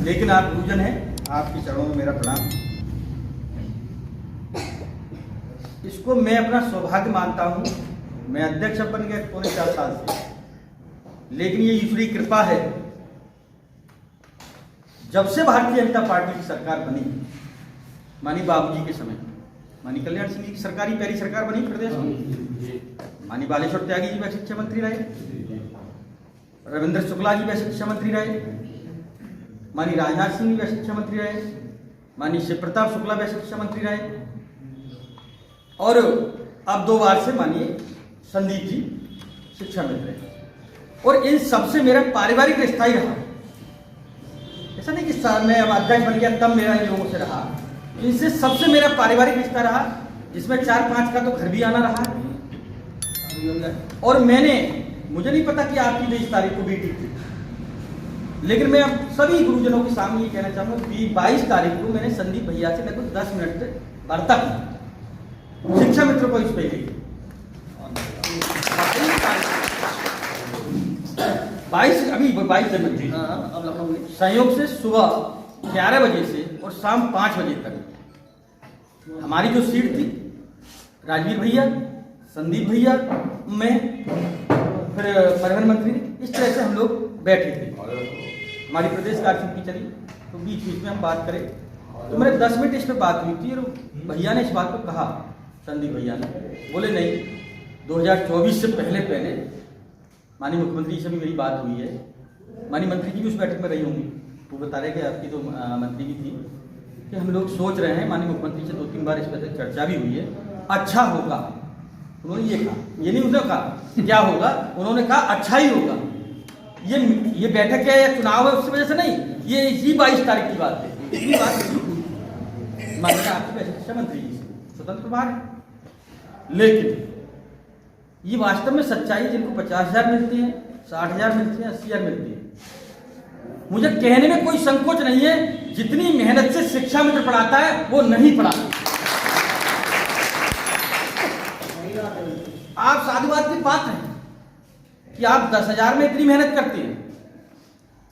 लेकिन आप गुरुजन हैं, आपके चरणों में मेरा प्रणाम। इसको मैं अपना सौभाग्य मानता हूँ। मैं अध्यक्ष बन गया 4.5 साल से, लेकिन ये ईश्वरीय कृपा है। जब से भारतीय जनता पार्टी की सरकार बनी, माननीय बाबूजी के समय, माननीय कल्याण सिंह की सरकारी पहली सरकार बनी प्रदेश में, माननीय बालेश्वर त्यागी जी वैसे शिक्षा मंत्री रहे, रविंद्र शुक्ला जी वैसे शिक्षा मंत्री रहे, माननीय राजनाथ सिंह वैसे शिक्षा मंत्री रहे, माननीय शिव प्रताप शुक्ला वैसे शिक्षा मंत्री रहे, और अब 2 बार से माननीय संदीप जी शिक्षा मंत्री रहे। और इन सबसे मेरा पारिवारिक रिश्ता ही रहा। ऐसा नहीं कि मैं अब अध्यक्ष बन गया तब मेरा इन लोगों से रहा। इनसे सबसे मेरा पारिवारिक रिश्ता रहा, जिसमें 4-5 का तो घर भी आना रहा। और मुझे नहीं पता कि आपकी 20 तारीख को बेटी थी, लेकिन मैं अब सभी गुरुजनों के सामने ये कहना चाहूंगा कि 22 तारीख को मैंने संदीप भैया से लगभग 10 मिनट वार्ता की, शिक्षा मित्र को इस पे गई। 22 जनवरी संयोग से सुबह 11 बजे से और शाम 5 बजे तक हमारी जो सीट थी, राजवीर भैया, संदीप भैया, मैं, फिर परिवहन मंत्री, इस तरह से हम लोग बैठे थे। हमारी प्रदेश कार्यसमिति चली, तो बीच बीच में हम बात करें, तो मेरे 10 मिनट इस पर बात हुई थी। और भैया ने इस बात को कहा, संदीप भैया ने बोले नहीं, 2024 से पहले माननीय मुख्यमंत्री से भी मेरी बात हुई है, माननीय मंत्री जी भी उस बैठक में रही होंगी, वो बता रहे कि आपकी तो मंत्री भी थी, कि हम लोग सोच रहे हैं, माननीय मुख्यमंत्री से 2-3 बार इस पर चर्चा भी हुई है, अच्छा होगा। उन्होंने ये कहा, ये नहीं उन्होंने कहा क्या होगा, उन्होंने कहा अच्छा ही होगा। ये बैठक है या चुनाव है उसकी वजह से नहीं, ये इसी 22 तारीख की बात है। इतनी बात माननीय आपके वैसे शिक्षा मंत्री जी से स्वतंत्र प्रभार है, लेकिन ये वास्तव में सच्चाई, जिनको 50,000 मिलती है, 60,000 मिलती है, 80,000 मिलती है, मुझे कहने में कोई संकोच नहीं है, जितनी मेहनत से शिक्षा मित्र पढ़ाता है वो नहीं पढ़ाता। आप साधुवाद की बात है कि आप 10,000 में इतनी मेहनत करते हैं,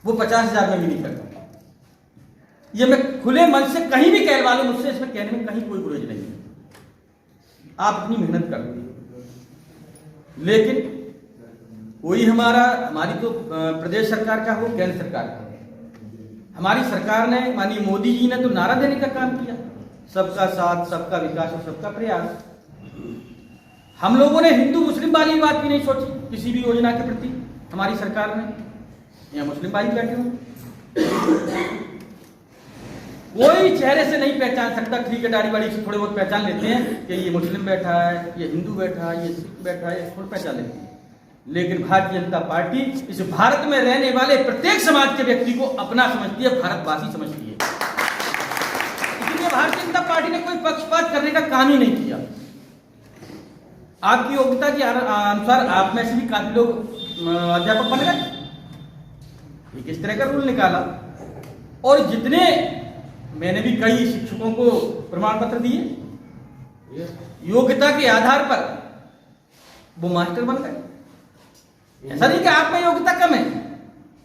वो 50,000 में भी नहीं करते। ये मैं खुले मन से कहीं भी कहलवा लूं, मुझसे इसमें कहने में कहीं कोई गुरेज नहीं है। आप इतनी मेहनत करते हैं, लेकिन वही हमारी तो प्रदेश सरकार का हो, केंद्र सरकार का, हमारी सरकार ने, माननीय मोदी जी ने तो नारा देने का काम किया, सबका साथ, सबका विकास और सबका प्रयास। हम लोगों ने हिंदू मुस्लिम वाली बात भी नहीं सोची किसी भी योजना के प्रति। हमारी सरकार ने, यहाँ मुस्लिम भाई बैठे हो, कोई चेहरे से नहीं पहचान सकता, ठीक है दाढ़ी वाड़ी से थोड़े बहुत पहचान लेते हैं कि ये मुस्लिम बैठा है, ये हिंदू बैठा है, ये सिख बैठा है, थोड़ा पहचान लेते हैं। लेकिन भारतीय जनता पार्टी इस भारत में रहने वाले प्रत्येक समाज के व्यक्ति को अपना समझती है, भारतवासी समझती है। इसलिए भारतीय जनता पार्टी ने कोई पक्षपात करने का काम ही नहीं किया। आपकी योग्यता के अनुसार आप में से भी काफी लोग अध्यापक बन गए, एक इस तरह का रूल निकाला। और जितने, मैंने भी कई शिक्षकों को प्रमाण पत्र दिए, योग्यता के आधार पर वो मास्टर बन गए। ऐसा नहीं कि आप में योग्यता कम है,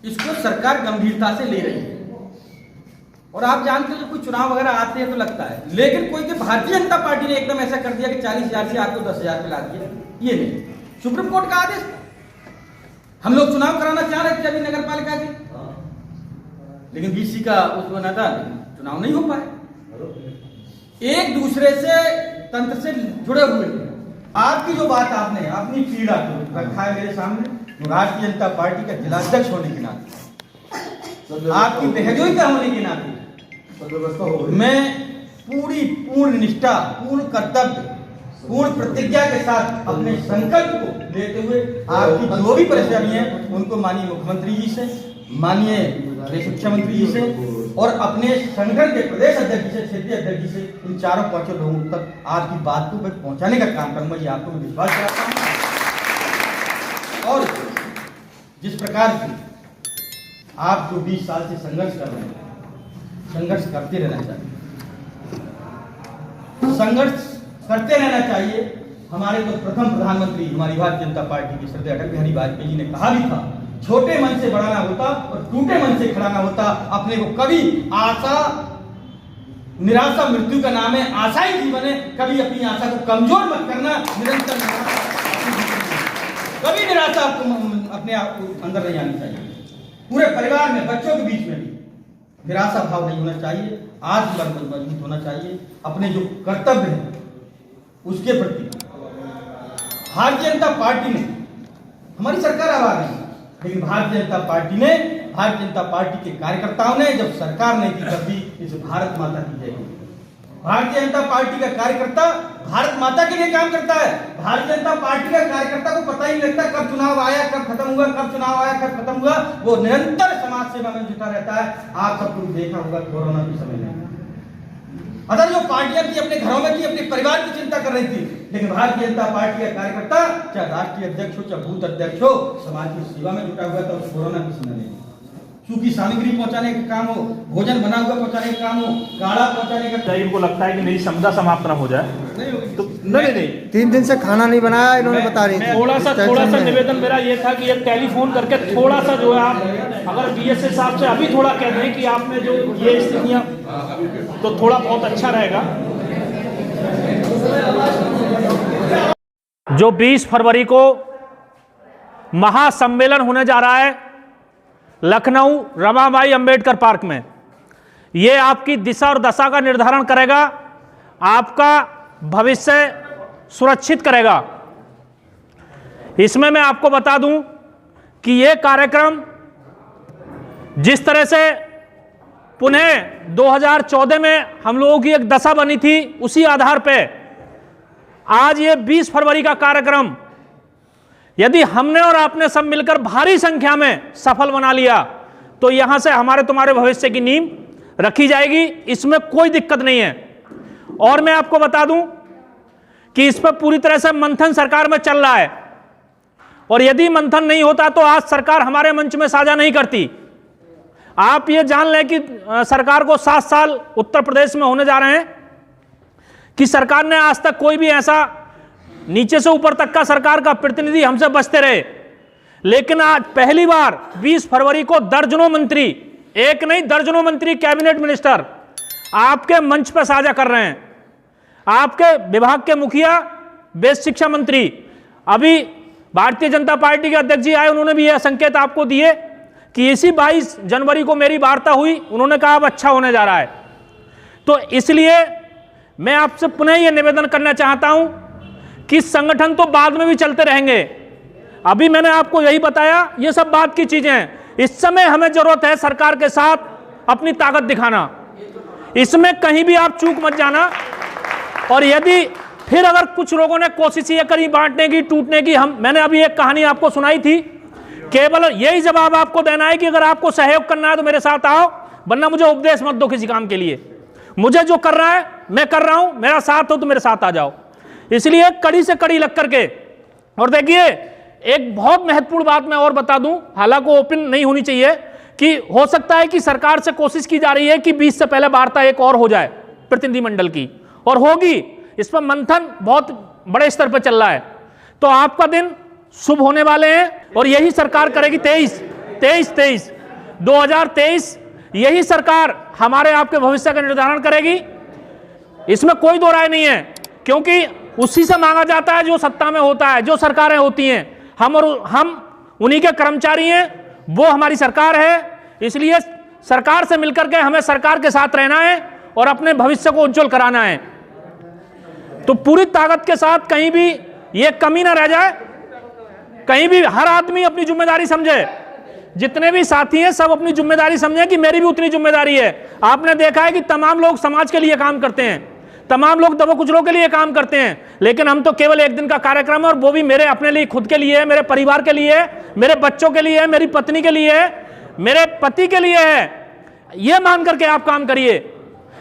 इसको सरकार गंभीरता से ले रही है। और आप जानते हो जब कोई चुनाव वगैरह आते हैं तो लगता है, लेकिन कोई कि भारतीय जनता पार्टी ने एकदम ऐसा कर दिया कि 40,000 से आपको 10,000 पे ला दिया, ये नहीं। सुप्रीम कोर्ट का आदेश, हम लोग चुनाव कराना चाह रहे थे अभी नगर पालिका के, लेकिन बीसी का उस बना था, चुनाव नहीं हो पाए। एक दूसरे से, तंत्र से जुड़े हुए आपकी जो बात आपने अपनी पीड़ा को रखा है मेरे सामने, भारतीय जनता पार्टी का जिलाध्यक्ष होने के नाते, आपकी बहजोई का होने के नाते, मैं पूर्ण निष्ठा, पूर्ण कर्तव्य, पूर्ण प्रतिज्ञा के साथ अपने संकल्प को लेते हुए आपकी जो भी परेशानी है उनको माननीय मुख्यमंत्री जी से, माननीय शिक्षा मंत्री जी से और अपने संगठन के प्रदेश अध्यक्ष से, क्षेत्रीय अध्यक्ष जी से, इन 4-5 लोगों तक आपकी बात को पहुंचाने का काम करूंगा। ये आपको मैं विश्वास कराता हूं। और जिस प्रकार से आप जो 20 साल से संघर्ष कर रहे हैं, संघर्ष करते रहना चाहिए, संघर्ष करते रहना चाहिए। हमारे तो प्रथम प्रधानमंत्री हमारी भारतीय जनता पार्टी के श्रद्धेय अटल बिहारी वाजपेयी जी ने कहा भी था, छोटे मन से बढ़ाना होता और टूटे मन से खड़ाना होता। अपने को कभी आशा, निराशा मृत्यु का नाम है, आशा ही जीवन है। कभी अपनी आशा को कमजोर मत करना, निरंतर कभी निराशा आपको अपने आप को अंदर नहीं आनी चाहिए। पूरे परिवार में, बच्चों के बीच में भी निराशा भाव नहीं होना चाहिए। आत्मबल मजबूत होना चाहिए। अपने जो कर्तव्य है उसके प्रति भारतीय जनता पार्टी ने, हमारी सरकार अब आ गई, लेकिन भारतीय जनता पार्टी के कार्यकर्ताओं ने जब सरकार नहीं थी तब भी इस भारत माता की जय की। भारतीय जनता पार्टी का कार्यकर्ता भारत माता के लिए काम करता है। भारतीय जनता पार्टी का कार्यकर्ता को पता ही नहीं लगता कब चुनाव आया, कब खत्म हुआ, कब चुनाव आया, कब खत्म हुआ। वो निरंतर समाज सेवा में जुटा रहता है। आप सबको देखा होगा कोरोना के समय में अदर जो पार्टियां थी अपने घरों में थी, अपने परिवार की चिंता कर रही थी, लेकिन भारतीय जनता पार्टी का कार्यकर्ता चाहे राष्ट्रीय अध्यक्ष हो, चाहे बूथ अध्यक्ष हो, समाज की सेवा में जुटा हुआ था। उस कोरोना के समय में क्योंकि सामग्री पहुंचाने का काम हो, भोजन बना हुआ पहुंचाने का काम हो, काढ़ा पहुंचाने का, इनको लगता है कि मेरी क्षमता समाप्त न हो जाए तो नहीं 3 दिन से खाना नहीं बनाया इन्होंने, बता रही थी। थोड़ा सा निवेदन मेरा ये था कि एक टेलीफोन करके थोड़ा सा जो है आप अगर बीएसए साहब से अभी थोड़ा कह दें कि आपने जो ये स्थितियां, तो थोड़ा बहुत अच्छा रहेगा। जो 20 फरवरी को महासम्मेलन होने जा रहा है लखनऊ रमाबाई अंबेडकर पार्क में, यह आपकी दिशा और दशा का निर्धारण करेगा, आपका भविष्य सुरक्षित करेगा। इसमें मैं आपको बता दूं कि यह कार्यक्रम जिस तरह से पुनः 2014 में हम लोगों की एक दशा बनी थी, उसी आधार पे आज ये 20 फरवरी का कार्यक्रम यदि हमने और आपने सब मिलकर भारी संख्या में सफल बना लिया तो यहां से हमारे तुम्हारे भविष्य की नींव रखी जाएगी। इसमें कोई दिक्कत नहीं है। और मैं आपको बता दूं कि इस पर पूरी तरह से मंथन सरकार में चल रहा है, और यदि मंथन नहीं होता तो आज सरकार हमारे मंच में साझा नहीं करती। आप ये जान लें कि सरकार को 7 साल उत्तर प्रदेश में होने जा रहे हैं कि सरकार ने आज तक कोई भी ऐसा नीचे से ऊपर तक का सरकार का प्रतिनिधि हमसे बचते रहे, लेकिन आज पहली बार 20 फरवरी को दर्जनों मंत्री, एक नहीं दर्जनों मंत्री, कैबिनेट मिनिस्टर आपके मंच पर साझा कर रहे हैं। आपके विभाग के मुखिया, बेसिक शिक्षा मंत्री, अभी भारतीय जनता पार्टी के अध्यक्ष जी आए, उन्होंने भी यह संकेत आपको दिए कि इसी 22 जनवरी को मेरी वार्ता हुई, उन्होंने कहा अब अच्छा होने जा रहा है। तो इसलिए मैं आपसे पुनः यह निवेदन करना चाहता हूं कि संगठन तो बाद में भी चलते रहेंगे। अभी मैंने आपको यही बताया, ये सब बात की चीजें हैं। इस समय हमें जरूरत है सरकार के साथ अपनी ताकत दिखाना, इसमें कहीं भी आप चूक मत जाना। और यदि फिर अगर कुछ लोगों ने कोशिश ये करी बांटने की, टूटने की, मैंने अभी एक कहानी आपको सुनाई थी, केवल यही जवाब आपको देना है कि अगर आपको सहयोग करना है तो मेरे साथ आओ, वरना मुझे उपदेश मत दो किसी काम के लिए। मुझे जो कर रहा है मैं कर रहा हूं, मेरा साथ हो तो मेरे साथ आ जाओ। इसलिए कड़ी से कड़ी लग करके। और देखिए एक बहुत महत्वपूर्ण बात मैं और बता दूं, हालांकि ओपन नहीं होनी चाहिए, कि हो सकता है कि सरकार से कोशिश की जा रही है कि 20 से पहले वार्ता एक और हो जाए प्रतिनिधिमंडल की, और होगी। इस पर मंथन बहुत बड़े स्तर पर चल रहा है। तो आपका दिन शुभ होने वाले हैं, और यही सरकार करेगी। 2023 यही सरकार हमारे आपके भविष्य का निर्धारण करेगी, इसमें कोई दो राय नहीं है, क्योंकि उसी से मांगा जाता है जो सत्ता में होता है, जो सरकारें होती हैं। हम उन्हीं के कर्मचारी हैं, वो हमारी सरकार है। इसलिए सरकार से मिलकर के हमें सरकार के साथ रहना है और अपने भविष्य को उज्जवल कराना है। तो पूरी ताकत के साथ कहीं भी ये कमी ना रह जाए, कहीं भी हर आदमी अपनी जिम्मेदारी समझे। जितने भी साथी हैं सब अपनी जिम्मेदारी समझें कि मेरी भी उतनी जिम्मेदारी है। आपने देखा है कि तमाम लोग समाज के लिए काम करते हैं, तमाम लोग दबे कुचलों के लिए काम करते हैं, लेकिन हम तो केवल एक दिन का कार्यक्रम है, और वो भी मेरे अपने लिए, खुद के लिए है, मेरे परिवार के लिए है, मेरे बच्चों के लिए है, मेरी पत्नी के लिए है, मेरे पति के लिए है। ये मान करके आप काम करिए,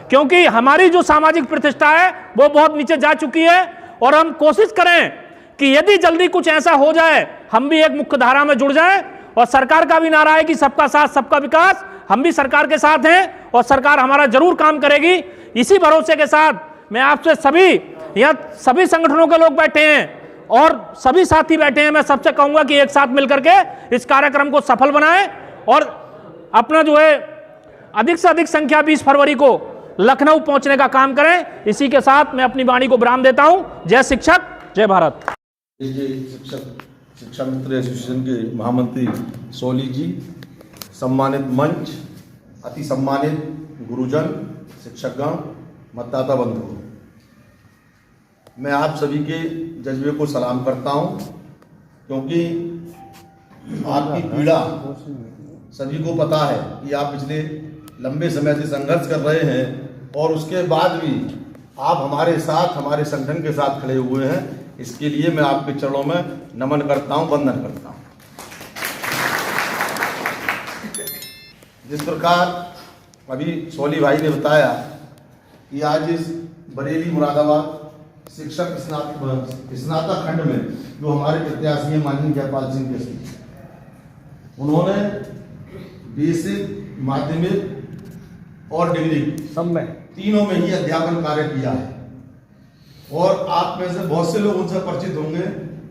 क्योंकि हमारी जो सामाजिक प्रतिष्ठा है वो बहुत नीचे जा चुकी है। और हम कोशिश करें कि यदि जल्दी कुछ ऐसा हो जाए, हम भी एक मुख्य धारा में जुड़ जाएं। और सरकार का भी नारा है कि सबका साथ सबका विकास, हम भी सरकार के साथ हैं और सरकार हमारा जरूर काम करेगी। इसी भरोसे के साथ मैं आपसे सभी, यहाँ सभी संगठनों के लोग बैठे हैं, और सभी साथी बैठे हैं, मैं सबसे कहूंगा कि एक साथ मिलकर के इस कार्यक्रम को सफल बनाएं और अपना जो है अधिक से अधिक संख्या 20 फरवरी को लखनऊ पहुंचने का काम करें। इसी के साथ मैं अपनी वाणी को विराम देता हूं। जय शिक्षक, जय भारत। शिक्षा मित्र एसोसिएशन के महामंत्री सोली जी, सम्मानित मंच, अति सम्मानित गुरुजन, शिक्षकगण, मतदाता बंधु, मैं आप सभी के जज्बे को सलाम करता हूं, क्योंकि आपकी पीड़ा सभी को पता है कि आप पिछले लंबे समय से संघर्ष कर रहे हैं और उसके बाद भी आप हमारे साथ, हमारे संगठन के साथ खड़े हुए हैं। इसके लिए मैं आपके चरणों में नमन करता हूं, वंदन करता हूं। जिस प्रकार अभी सोली भाई ने बताया कि आज इस बरेली मुरादाबाद शिक्षक स्नातक खंड में जो हमारे प्रत्याशी हैं माननीय जयपाल सिंह के सिंह, उन्होंने बेसिक, माध्यमिक और डिग्री सब में तीनों में ही अध्यापन कार्य किया है। और आप में से बहुत से लोग उनसे परिचित होंगे,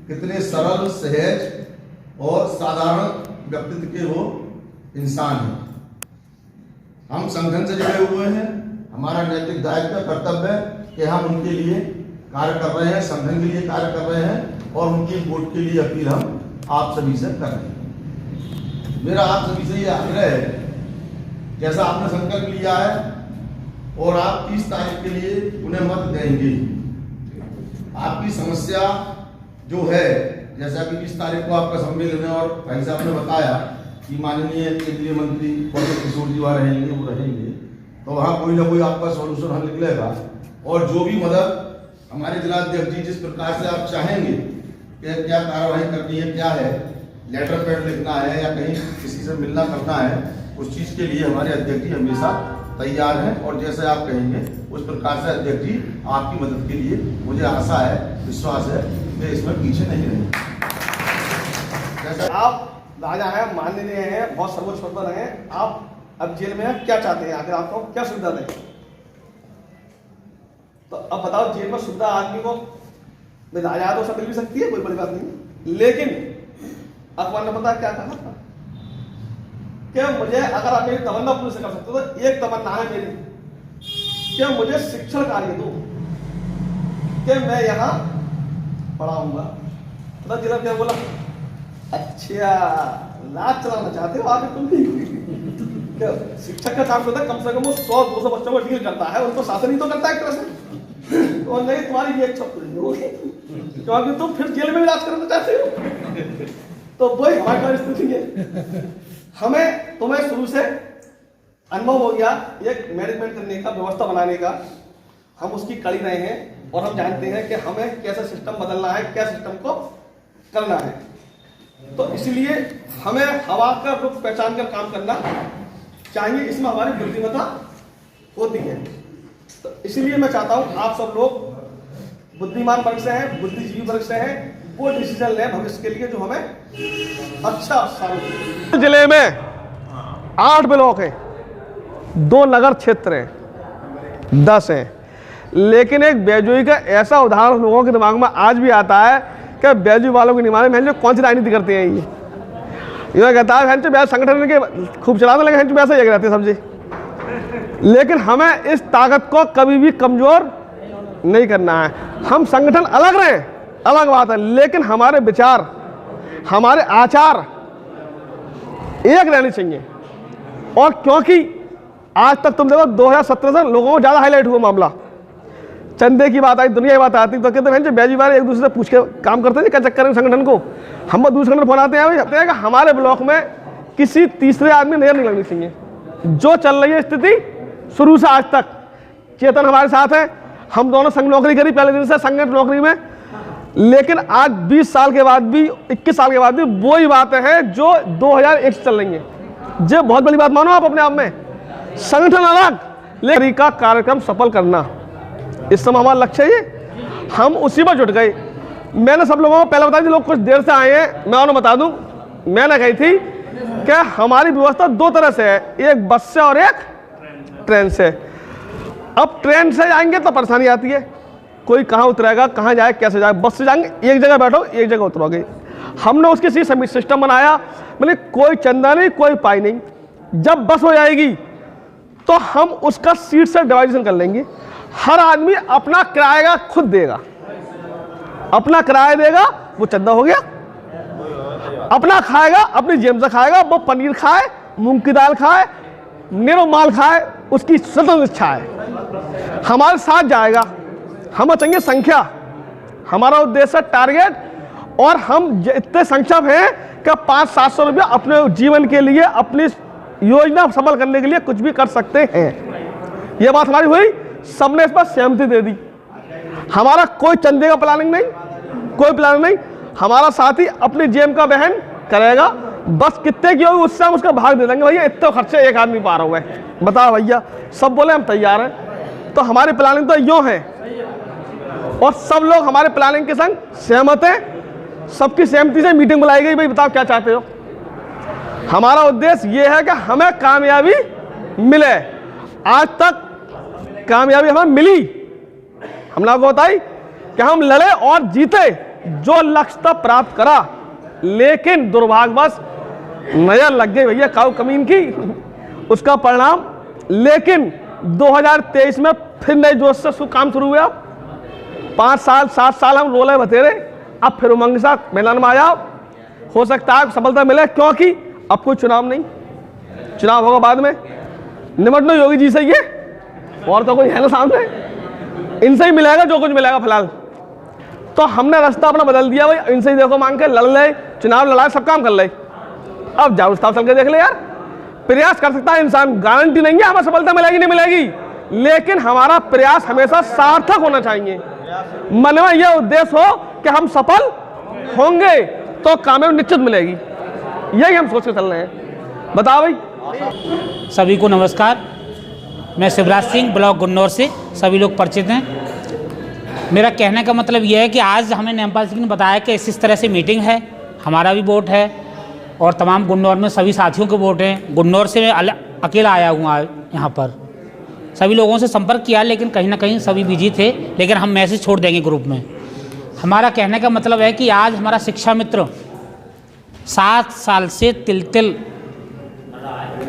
कितने सरल, सहज और साधारण व्यक्तित्व के वो इंसान हैं। हम संगठन से जुड़े हुए हैं, हमारा नैतिक दायित्व, कर्तव्य है कि हम उनके लिए कार्य कर रहे हैं, संगठन के लिए कार्य कर रहे हैं और उनकी वोट के लिए अपील हम आप सभी से कर रहे हैं। मेरा आप सभी से ये आग्रह है, जैसा आपने संकल्प लिया है और आप 30 तारीख के लिए उन्हें मत देंगे, आपकी समस्या जो है, जैसा कि 20 तारीख को आपका सम्मेलन है और भाई साहब ने बताया कि माननीय केंद्रीय मंत्री किशोर जी वहाँ रहेंगे, वो रहेंगे, तो वहाँ कोई ना कोई आपका सॉल्यूशन हल निकलेगा। और जो भी मदद हमारे जिलाध्यक्ष जी जिस प्रकार से आप चाहेंगे कि क्या कार्रवाई करनी है, क्या है, लेटर पैड लिखना है या कहीं किसी से मिलना करना है, उस चीज़ के लिए हमारे अध्यक्ष जी हमेशा तैयार हैं। और जैसे आप कहेंगे उस प्रकार से अध्यक्ष जी आपकी मदद के लिए, मुझे आशा है, विश्वास है कि इसमें पीछे नहीं रहेंगे। जैसे आप राजा हैं, माननीय हैं, बहुत सर्वोच्च पद पर हैं, आप अब जेल में हैं, क्या चाहते हैं, आखिर आपको क्या सुविधा दें? तो अब बताओ, जेल में सुविधा आदमी को राजा तो सब मिल भी सकती है, कोई बड़ी बात नहीं, लेकिन अखबार ने पता क्या कहा था कि मुझे, अगर आप मेरी तमन्ना पूरी से कर सकते हो तो एक तमन्ना है मेरी कि मुझे शिक्षण कार्य दो, कि मैं यहाँ पढ़ाऊंगा। तो जिला क्या बोला, अच्छा लाज चलाना चाहते हो आगे तुम भी? शिक्षक का काम होता है कम से कम वो 100-200 बच्चों को डील करता है, उनको शासन ही तो करता है एक तरह से। और नहीं, तुम्हारी ये इच्छा पूरी होगी क्योंकि तुम फिर जेल में इलाज करना चाहते हो। तो वही हमारी स्थिति है। हमें तुम्हें शुरू से अनुभव हो गया एक मैनेजमेंट करने का, व्यवस्था बनाने का, हम उसकी कड़ी रहे हैं और हम जानते हैं कि हमें कैसा सिस्टम बदलना है, क्या सिस्टम को करना है। तो इसलिए हमें हवा का रुख पहचान कर काम करना चाहिए, इसमें हमारी बुद्धिमत्ता होती है। तो इसलिए मैं चाहता हूं आप सब लोग बुद्धिमान वर्ग से हैं, बुद्धिजीवी वर्ग से हैं, वो डिसीजन लें भविष्य के लिए जो हमें अच्छा साबित। जिले में 8 ब्लॉक हैं, 2 नगर क्षेत्र हैं, 10 हैं, लेकिन एक बैजोई का ऐसा उदाहरण लोगों के दिमाग में आज भी आता है कि बैजोई वालों के निमाने में कौन सी राजनीति करते हैं ये कहता है बैज संगठन के खूब चलाते लगे हैं, वैसे ही रहते हैं समझे। लेकिन हमें इस ताकत को कभी भी कमजोर नहीं करना है। हम संगठन अलग रहे, अलग बात है, लेकिन हमारे विचार, हमारे आचार एक रहने चाहिए। और क्योंकि आज तक तुम देखो 2017 से लोगों को ज़्यादा हाईलाइट हुआ मामला, चंदे की बात आई, दुनिया की बात आती, तो कहते हैं बैजी बार एक दूसरे से पूछ के काम करते हैं क्या चक्कर है संगठन को। हम दूसरे संगठन फोन आते हैं कि हमारे ब्लॉक में किसी तीसरे आदमी नजर नहीं लगनी चाहिए। जो चल रही है स्थिति शुरू से आज तक, चेतन हमारे साथ है, हम दोनों संघ नौकरी करी पहले दिन से संगठन नौकरी में, लेकिन आज 20 साल के बाद भी, 21 साल के बाद भी वही बातें हैं जो 2001 से चल रही हैं। जो बहुत बड़ी बात मानो आप अपने आप में, संगठन अलग लेकिन का कार्यक्रम सफल करना, इस समय हमारा लक्ष्य है, हम उसी पर जुट गए। मैंने सब लोगों को पहले बताया, जो लोग कुछ देर से आए हैं मैं उन्हें बता दूं, मैंने कही थी कि हमारी व्यवस्था 2 तरह से है, एक बस से और एक ट्रेन से। अब ट्रेन से जाएंगे तो परेशानी आती है, कोई कहाँ उतरेगा, कहाँ जाए, कैसे जाए। बस से जाएंगे, एक जगह बैठो, एक जगह उतरोगे। हमने उसके लिए सिस्टम बनाया, मतलब कोई चंदा नहीं, कोई पाई नहीं। जब बस हो जाएगी तो हम उसका सीट से डिवाइडेशन कर लेंगे। हर आदमी अपना किराया खुद देगा, अपना किराया देगा, वो चंदा हो गया। अपना खाएगा, अपनी जेब से खाएगा, वो पनीर खाए, मूंग की दाल खाए, निरो माल खाए, उसकी स्वतंत्र इच्छा है। हमारे साथ जाएगा, हम चाहिए संख्या, हमारा उद्देश्य टारगेट, और हम इतने संख्या हैं कि 500-700 रुपया अपने जीवन के लिए, अपनी योजना सफल करने के लिए कुछ भी कर सकते हैं। ये बात हमारी हुई, सबने इस पर सहमति दे दी। हमारा कोई चंदे का प्लानिंग नहीं, कोई प्लानिंग नहीं। हमारा साथी अपनी जेब का बहन करेगा, बस कितने की होगी उससे हम उसका भाग दे देंगे। भैया इतने खर्चे एक आदमी पा रहा हुआ है, बताओ भैया। सब बोले हम तैयार हैं। तो हमारी प्लानिंग तो यूँ है, और सब लोग हमारे प्लानिंग के संग सहमत हैं। सबकी सहमति से मीटिंग बुलाई गई, भाई बताओ क्या चाहते हो। हमारा उद्देश्य ये है कि हमें कामयाबी मिले। आज तक कामयाबी हमें मिली, हमने आपको बताई कि हम लड़े और जीते, जो लक्ष्य तक प्राप्त करा, लेकिन दुर्भाग्यवश नजर लग गई भैया काऊ कमीन की, उसका परिणाम। लेकिन 2023 में फिर नए जोश से काम शुरू हुआ। 5 साल 7 साल हम रोले बतेरे, अब फिर उमंग के साथ मैदान में आया। हो सकता है सफलता मिले, क्योंकि अब कोई चुनाव नहीं, चुनाव होगा बाद में। निमटना योगी जी से ही है, और तो कोई है ना सामने, इनसे ही मिलेगा जो कुछ मिलेगा फिलहाल। तो हमने रास्ता अपना बदल दिया, भाई इनसे ही देखो मांग के लड़ ले, चुनाव लड़ाए, सब काम कर ले। अब जाओ उस्ताद चल के देख ले यार, प्रयास कर सकता है इंसान, गारंटी नहीं है हमें सफलता मिलेगी नहीं मिलेगी, लेकिन हमारा प्रयास हमेशा सार्थक होना चाहिए। मन में यह उद्देश्य हो कि हम सफल होंगे तो कामयाबी निश्चित मिलेगी, यही हम सोच के चल रहे हैं। बताओ भाई। सभी को नमस्कार, मैं शिवराज सिंह, ब्लॉक गुन्नौर से सभी लोग परिचित हैं। मेरा कहने का मतलब यह है कि आज हमें नेमपाल सिंह ने बताया कि इस तरह से मीटिंग है, हमारा भी वोट है और तमाम गुन्नौर में सभी साथियों के वोट हैं। गुन्नौर से मैं अकेला आया हूँ आज यहाँ पर, सभी लोगों से संपर्क किया, लेकिन कहीं ना कहीं सभी बिजी थे, लेकिन हम मैसेज छोड़ देंगे ग्रुप में। हमारा कहने का मतलब है कि आज हमारा शिक्षा मित्र 7 साल से तिल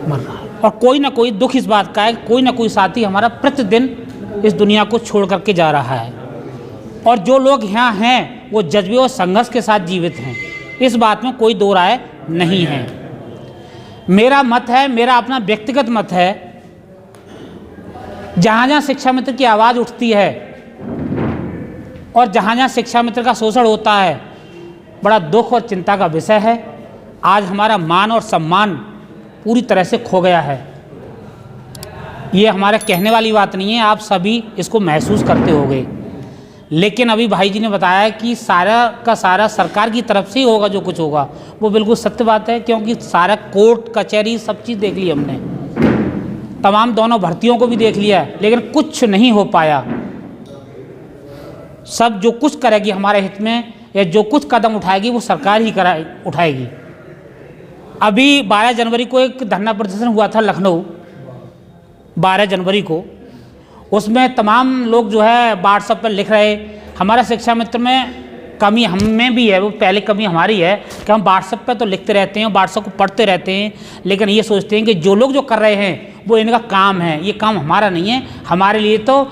मर रहा है, और कोई ना कोई दुख इस बात का है, कोई ना कोई साथी हमारा प्रतिदिन इस दुनिया को छोड़ करके जा रहा है, और जो लोग यहाँ हैं वो जज्बे और संघर्ष के साथ जीवित हैं, इस बात में कोई दो राय नहीं है। मेरा मत है, मेरा अपना व्यक्तिगत मत है, जहाँ जहाँ शिक्षा मित्र की आवाज़ उठती है और जहाँ जहाँ शिक्षा मित्र का शोषण होता है, बड़ा दुख और चिंता का विषय है। आज हमारा मान और सम्मान पूरी तरह से खो गया है। ये हमारे कहने वाली बात नहीं है, आप सभी इसको महसूस करते होंगे। लेकिन अभी भाई जी ने बताया कि सारा का सारा सरकार की तरफ से ही होगा, जो कुछ होगा वो बिल्कुल सत्य बात है, क्योंकि सारा कोर्ट कचहरी सब चीज़ देख ली हमने, तमाम दोनों भर्तियों को भी देख लिया है, लेकिन कुछ नहीं हो पाया। सब जो कुछ करेगी हमारे हित में, या जो कुछ कदम उठाएगी वो सरकार ही उठाएगी। अभी 12 जनवरी को एक धरना प्रदर्शन हुआ था लखनऊ, 12 जनवरी को, उसमें तमाम लोग जो है व्हाट्सएप पर लिख रहे, हमारा शिक्षा मित्र में कमी हमें भी है, वो पहले कमी हमारी है कि हम व्हाट्सएप पर तो लिखते रहते हैं, व्हाट्सएप को पढ़ते रहते हैं, लेकिन ये सोचते हैं कि जो लोग जो कर रहे हैं वो इनका काम है, ये काम हमारा नहीं है। हमारे लिए तो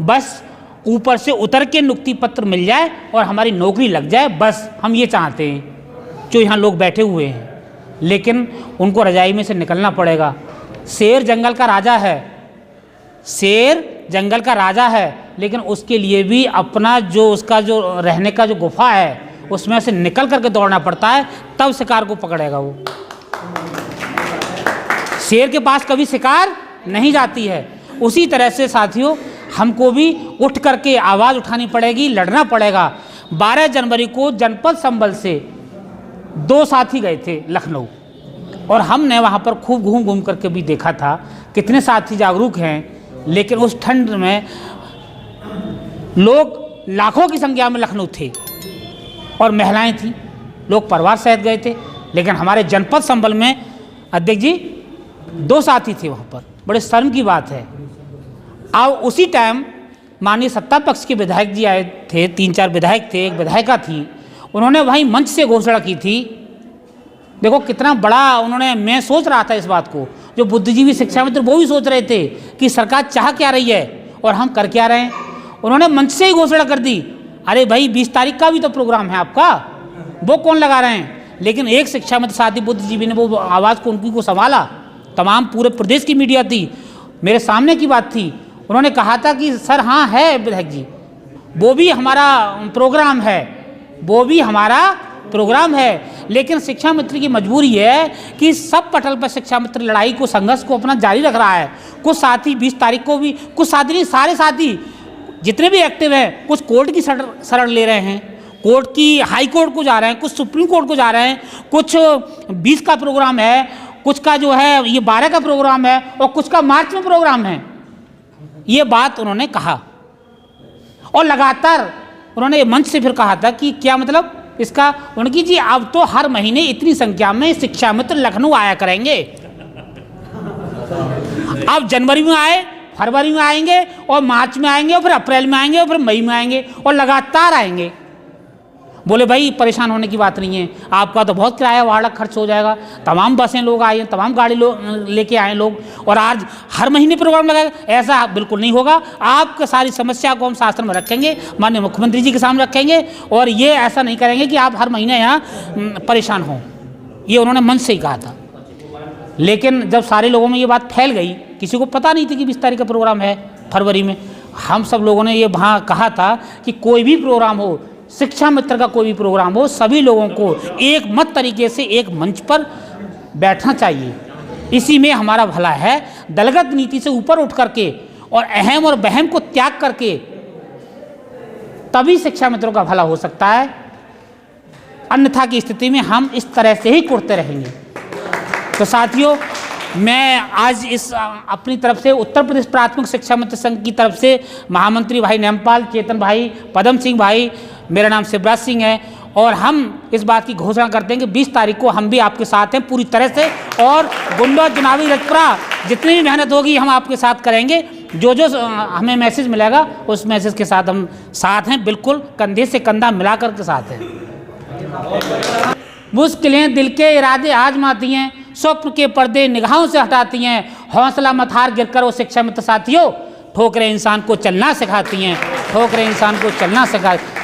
बस ऊपर से उतर के नियुक्ति पत्र मिल जाए और हमारी नौकरी लग जाए, बस हम ये चाहते हैं जो यहाँ लोग बैठे हुए हैं। लेकिन उनको रजाई में से निकलना पड़ेगा। शेर जंगल का राजा है, शेर जंगल का राजा है, लेकिन उसके लिए भी अपना जो उसका जो रहने का जो गुफा है उसमें से निकल करके दौड़ना पड़ता है, तब शिकार को पकड़ेगा वो। शेर के पास कभी शिकार नहीं जाती है। उसी तरह से साथियों हमको भी उठ करके आवाज़ उठानी पड़ेगी, लड़ना पड़ेगा। 12 जनवरी को जनपद संबल से 2 साथी गए थे लखनऊ, और हमने वहाँ पर खूब घूम घूम करके भी देखा था कितने साथी जागरूक हैं, लेकिन उस ठंड में लोग लाखों की संख्या में लखनऊ थे और महिलाएं थीं, लोग परिवार सहित गए थे। लेकिन हमारे जनपद संबल में अध्यक्ष जी 2 साथी थे वहाँ पर, बड़े शर्म की बात है। अब उसी टाइम माननीय सत्ता पक्ष के विधायक जी आए थे, 3-4 विधायक थे, एक विधायिका थी, उन्होंने वहीं मंच से घोषणा की थी। देखो कितना बड़ा उन्होंने, मैं सोच रहा था इस बात को, जो बुद्धिजीवी शिक्षा मित्र वो भी सोच रहे थे कि सरकार चाह क्या रही है और हम कर क्या रहे हैं। उन्होंने मंच से ही घोषणा कर दी, अरे भाई 20 तारीख का भी तो प्रोग्राम है आपका, वो कौन लगा रहे हैं। लेकिन एक शिक्षा मित्र साथी बुद्धिजीवी ने वो आवाज़ को उनकी को संभाला, तमाम पूरे प्रदेश की मीडिया थी, मेरे सामने की बात थी। उन्होंने कहा था कि सर हाँ है विधायक जी, वो भी हमारा प्रोग्राम है, वो भी हमारा प्रोग्राम है, लेकिन शिक्षा मित्र की मजबूरी है कि सब पटल पर शिक्षा मित्र लड़ाई को, संघर्ष को अपना जारी रख रहा है। कुछ साथी 20 तारीख को भी, कुछ साथी नहीं, सारे साथी जितने भी एक्टिव हैं, कुछ कोर्ट की शरण ले रहे हैं, कोर्ट की, हाई कोर्ट को जा रहे हैं, कुछ सुप्रीम कोर्ट को जा रहे हैं, कुछ 20 का प्रोग्राम है, कुछ का जो है ये 12 का प्रोग्राम है और कुछ का मार्च में प्रोग्राम है। ये बात उन्होंने कहा और लगातार उन्होंने मंच से फिर कहा था कि क्या मतलब इसका, उनकी जी अब तो हर महीने इतनी संख्या में शिक्षा मित्र लखनऊ आया करेंगे, अब जनवरी में आए, फरवरी में आएंगे और मार्च में आएंगे और फिर अप्रैल में आएंगे और फिर मई में आएंगे और लगातार आएंगे। बोले भाई परेशान होने की बात नहीं है, आपका तो बहुत किराया भाड़ा खर्च हो जाएगा, तमाम बसें लोग आए हैं, तमाम गाड़ी लेके आए लोग, और आज हर महीने प्रोग्राम लगाएगा, ऐसा बिल्कुल नहीं होगा। आपकी सारी समस्या को हम शासन में रखेंगे, माननीय मुख्यमंत्री जी के सामने रखेंगे, और ये ऐसा नहीं करेंगे कि आप हर महीने यहाँ परेशान हों। ये उन्होंने मन से ही कहा था। लेकिन जब सारे लोगों में ये बात फैल गई, किसी को पता नहीं थी कि 20 तारीख का प्रोग्राम है फरवरी में, हम सब लोगों ने ये वहाँ कहा था कि कोई भी प्रोग्राम हो, शिक्षा मित्र का कोई भी प्रोग्राम हो, सभी लोगों को एक मत तरीके से एक मंच पर बैठना चाहिए। इसी में हमारा भला है। दलगत नीति से ऊपर उठ करके और अहम और बहम को त्याग करके तभी शिक्षा मित्रों का भला हो सकता है, अन्यथा की स्थिति में हम इस तरह से ही कुड़ते रहेंगे। तो साथियों, मैं आज इस अपनी तरफ से उत्तर प्रदेश प्राथमिक शिक्षा मित्र संघ की तरफ से महामंत्री भाई नेमपाल, चेतन भाई, पदम सिंह भाई, मेरा नाम शिवराज सिंह है, और हम इस बात की घोषणा करते हैं कि 20 तारीख को हम भी आपके साथ हैं पूरी तरह से, और गुंडा चुनावी रजपुरा जितनी भी मेहनत होगी हम आपके साथ करेंगे। जो जो हमें मैसेज मिलेगा उस मैसेज के साथ हम साथ हैं, बिल्कुल कंधे से कंधा मिलाकर के साथ हैं। मुश्किलें दिल के इरादे आजमाती हैं, स्वप्न के पर्दे निगाहों से हटाती हैं, हौसला मत हार गिरकर वो शिक्षा मित्र साथियों, ठोकरें इंसान को चलना सिखाती हैं, ठोकरें इंसान को चलना सिखा